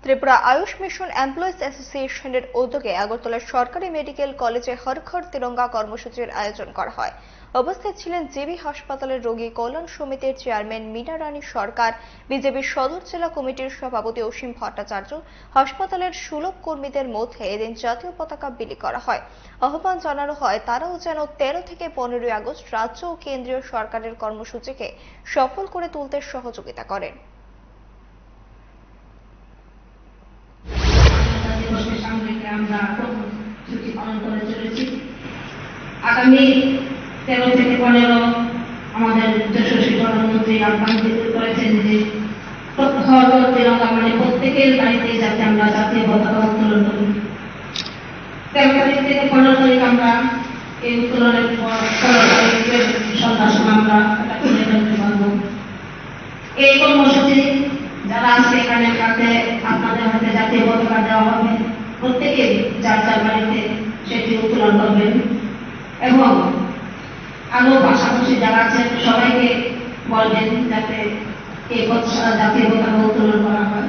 Tripura Ayush mission employees অ্যাসোসিয়েশনের উদ্যোগে আগরতলার সরকারি মেডিকেল কলেজে হর ঘর তিরঙ্গা কর্মসূচির আয়োজন করা হয়। উপস্থিত ছিলেন জিবি হাসপাতালের রোগী কল্যাণ সমিতির চেয়ারম্যান মীনা রানী সরকার, বিজেপির সদর জেলা কমিটির সভাপতি অসীম ভট্টাচার্য। হাসপাতালের সুলভ কর্মীদের মধ্যে এদিন জাতীয় পতাকা বিলি করা হয়। আহ্বান জানানো হয় তারাও যেন 13 থেকে 15 আগস্ট রাজ্য ও কেন্দ্রীয় সরকারের কর্মসূচিকে সফল করে তুলতে সহযোগিতা করেন। আমরা কর্মসূচি পালন করে চলেছি। আগামী 13 থেকে 15 আমাদের যশস্বী প্রধানমন্ত্রী আহ্বান করেছেন যে হর ঘর তিরঙ্গা মানে প্রত্যেকের বাড়িতে যাতে আমরা জাতীয় পতাকা উত্তোলন করি। 13 তারিখ থেকে 15 তারিখ আমরা এই উত্তোলনের পর 16 তারিখের সন্ধ্যার সময় আমরা এটা তুলে ধরতে পারবো। এই কর্মসূচি যারা আছে এখানে আপনাদের হাতে জাতীয় পতাকা দেওয়া হবে, প্রত্যেকে যার যার বাড়িতে সেটি উত্তোলন করবেন এবং আরো পাশাপাশি যারা আছেন সবাইকে বলবেন যাতে এই জাতীয় পতাকা উত্তোলন করা হয়।